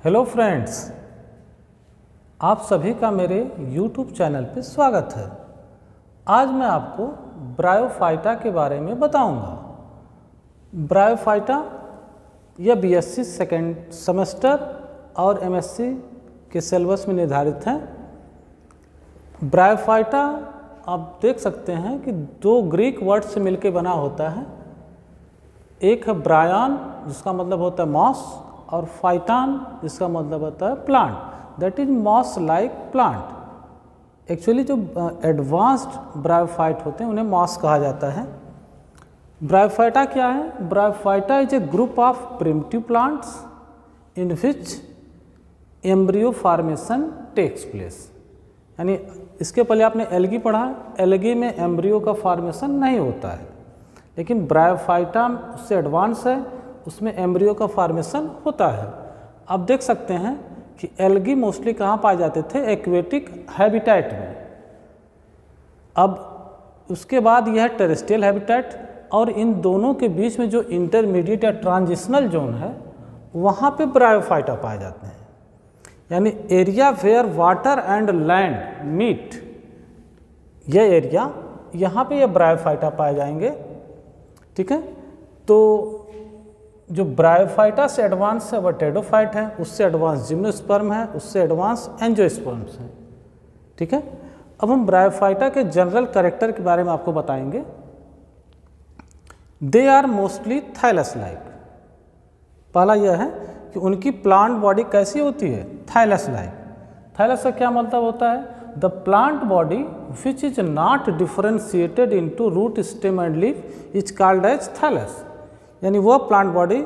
Hello friends, आप सभी का मेरे YouTube चैनल पे स्वागत है। आज मैं आपको ब्रायोफाइटा के बारे में बताऊंगा। ब्रायोफाइटा यह बीएससी सेकेंड सेमेस्टर और एमएससी के सिलेबस में निर्धारित है। ब्रायोफाइटा आप देख सकते हैं कि दो ग्रीक वर्ड से मिलकर बना होता है। एक है ब्रायन जिसका मतलब होता है मॉस, और फाइटान जिसका मतलब होता है plant, that is moss like plant. Actually जो एडवांस्ड ब्रायोफाइट होते हैं उन्हें मॉस कहा जाता है। ब्रायोफाइटा क्या है? Bryophyta is a group of primitive plants in which embryo formation takes place. यानी इसके पहले आपने एल्गी पढ़ा, एल्गी में एम्ब्रियो का फॉर्मेशन नहीं होता है, लेकिन ब्रायोफाइटा उससे एडवांस है, उसमें एम्ब्रियो का फॉर्मेशन होता है। आप देख सकते हैं कि एल्गी मोस्टली कहाँ पाए जाते थे? एक्वेटिक हैबिटेट में। अब उसके बाद यह टेरेस्ट्रियल हैबिटेट, और इन दोनों के बीच में जो इंटरमीडिएट या ट्रांजिशनल जोन है वहाँ पे ब्रायोफाइटा पाए जाते हैं। यानी area where water and land meet, यह एरिया, यहाँ पे ये ब्रायोफाइटा पाए जाएंगे। ठीक है, तो जो ब्रायोफाइटा से एडवांस है वह टेडोफाइट है, उससे एडवांस जिम्नोस्पर्म है, उससे एडवांस एंजियोस्पर्म्स हैं। ठीक है, अब हम ब्रायोफाइटा के जनरल कैरेक्टर के बारे में आपको बताएंगे। दे आर मोस्टली थाइलस लाइक। पहला यह है कि उनकी प्लांट बॉडी कैसी होती है? Thallus like. थाइलस का क्या मतलब होता है? The plant body which is not differentiated into root, stem and leaf is called as thallus. यानी वह प्लांट बॉडी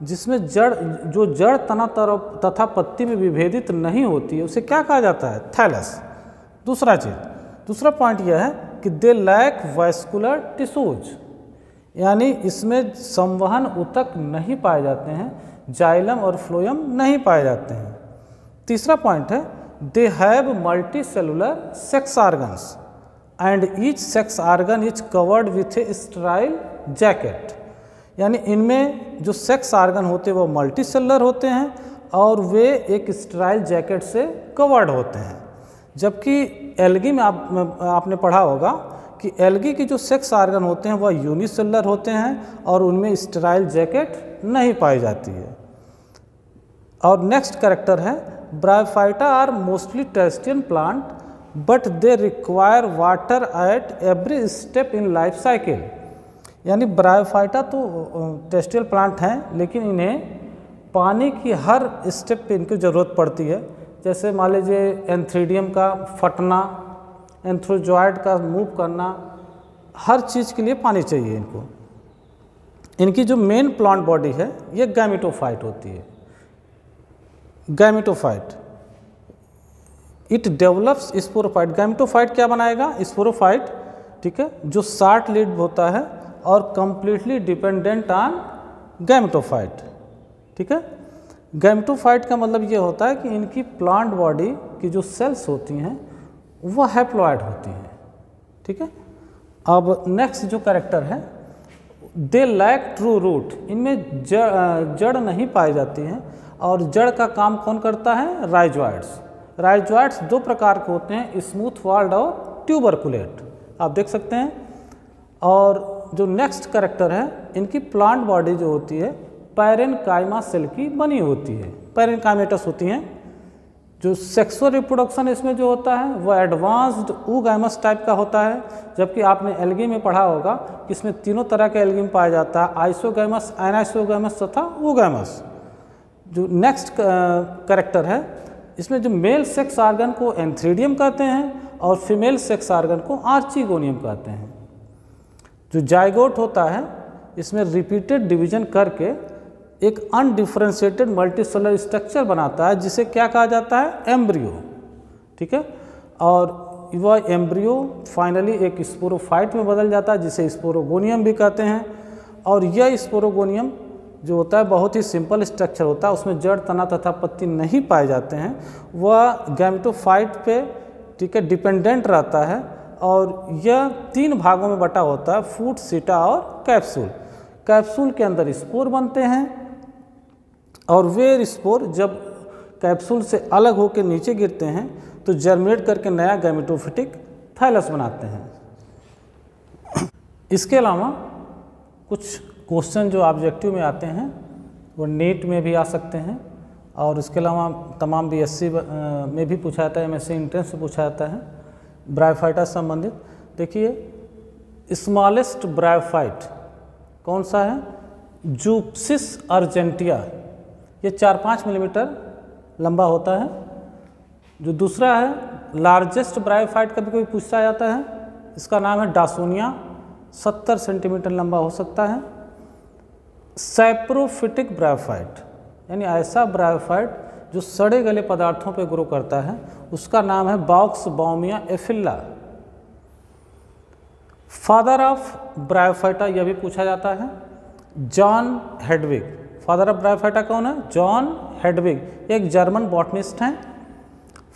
जिसमें जड़ तना तथा पत्ती में विभेदित नहीं होती है उसे क्या कहा जाता है? थाइलस। दूसरा पॉइंट यह है कि दे लैक वैस्कुलर टिश्यूज, यानी इसमें संवहन ऊतक नहीं पाए जाते हैं, जाइलम और फ्लोएम नहीं पाए जाते हैं। तीसरा पॉइंट है they have multi cellular sex organs and each sex organ is covered with A sterile jacket. यानी इनमें जो सेक्स ऑर्गन होते हैं वो मल्टी सेलुलर होते हैं और वे एक स्टेराइल जैकेट से कवर्ड होते हैं। जबकि एल्गी में आपने पढ़ा होगा कि एल्गी की जो सेक्स ऑर्गन होते हैं वह यूनिसेलुलर होते हैं और उनमें स्टेराइल जैकेट नहीं पाई जाती है। और नेक्स्ट कैरेक्टर है bryophyta are mostly terrestrial plant but they require water at every step in life cycle. यानी ब्रायोफाइटा तो टेरेस्ट्रियल प्लांट हैं, लेकिन इन्हें पानी की हर स्टेप पे इनकी ज़रूरत पड़ती है। जैसे मान लीजिए एंथ्रीडियम का फटना, एंथ्रोजॉइड का मूव करना, हर चीज़ के लिए पानी चाहिए इनको। इनकी जो मेन प्लांट बॉडी है ये गैमेटोफाइट होती है। Gametophyte it develops sporophyte. Gametophyte क्या बनाएगा? स्पोरोफाइट। ठीक है, जो शार्ट लीड होता है और कंप्लीटली डिपेंडेंट ऑन गैमेटोफाइट। ठीक है, गैमेटोफाइट का मतलब ये होता है कि इनकी प्लांट बॉडी की जो सेल्स होती हैं वह हैप्लॉइड होती हैं। ठीक है, अब नेक्स्ट जो कैरेक्टर है दे लैक ट्रू रूट। इनमें जड़ नहीं पाई जाती हैं, और जड़ का काम कौन करता है? राइजॉइड्स। राइजॉइड्स दो प्रकार के होते हैं, स्मूथ वॉल्ड और ट्यूबरकुलेट, आप देख सकते हैं। और जो नेक्स्ट कैरेक्टर है, इनकी प्लांट बॉडी जो होती है पैरेनकाइमा सेल की बनी होती है, पैरेनकाइमेटस होती हैं। जो सेक्सुअल रिप्रोडक्शन इसमें जो होता है वह एडवांस्ड oogamous टाइप का होता है। जबकि आपने एल्गी में पढ़ा होगा कि इसमें तीनों तरह के एल्गी में पाया जाता है, आइसोगैमस, एनाइसोगैमस तथा oogamous। जो नेक्स्ट कैरेक्टर है, इसमें जो मेल सेक्स ऑर्गन को एंथ्रीडियम कहते हैं और फीमेल सेक्स ऑर्गन को आर्चिगोनियम कहते हैं। जो जाइगोट होता है इसमें रिपीटेड डिवीजन करके एक अनडिफरेंशिएटेड मल्टीसेलुलर स्ट्रक्चर बनाता है जिसे क्या कहा जाता है? एम्ब्रियो। ठीक है, और वह एम्ब्रियो फाइनली एक स्पोरोफाइट में बदल जाता है जिसे स्पोरोगोनियम भी कहते हैं। और यह स्पोरोगोनियम जो होता है बहुत ही सिंपल स्ट्रक्चर होता है, उसमें जड़, तना तथा पत्ती नहीं पाए जाते हैं। वह गैमेटोफाइट पे, ठीक है, डिपेंडेंट रहता है और यह तीन भागों में बटा होता है, फूट, सीटा और कैप्सूल। कैप्सूल के अंदर स्पोर बनते हैं और वे स्पोर जब कैप्सूल से अलग होकर नीचे गिरते हैं तो जर्मिनेट करके नया गैमेटोफिटिक थाइलस बनाते हैं। इसके अलावा कुछ क्वेश्चन जो ऑब्जेक्टिव में आते हैं वो नीट में भी आ सकते हैं और इसके अलावा तमाम बीएससी में भी पूछा जाता है, एमएससी एंट्रेंस में पूछा जाता है ब्रायोफाइटा से संबंधित। देखिए स्मॉलेस्ट ब्रायोफाइट कौन सा है? जूप्सिस अर्जेंटिया, ये 4-5 मिलीमीटर लंबा होता है। जो दूसरा है लार्जेस्ट ब्रायोफाइट, कभी कभी पूछा जाता है, इसका नाम है डासोनिया, 70 सेंटीमीटर लंबा हो सकता है। सैप्रोफिटिक ब्रायोफाइट यानी ऐसा ब्रायोफाइट जो सड़े गले पदार्थों पर ग्रो करता है, उसका नाम है Buxbaumia aphylla. Father of bryophyta यह भी पूछा जाता है, John Hedwig. Father of bryophyta कौन है? जॉन हेडविग, एक जर्मन बॉटनिस्ट हैं।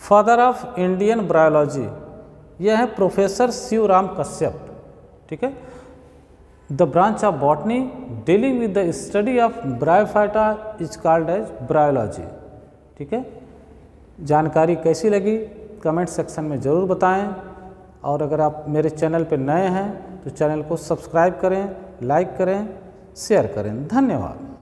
फादर ऑफ इंडियन ब्रायोलॉजी यह है प्रोफेसर शिवराम कश्यप। ठीक है। The branch of botany dealing with the study of bryophyta is called as bryology. ठीक है। जानकारी कैसी लगी कमेंट सेक्शन में ज़रूर बताएं और अगर आप मेरे चैनल पर नए हैं तो चैनल को सब्सक्राइब करें, लाइक करें, शेयर करें। धन्यवाद।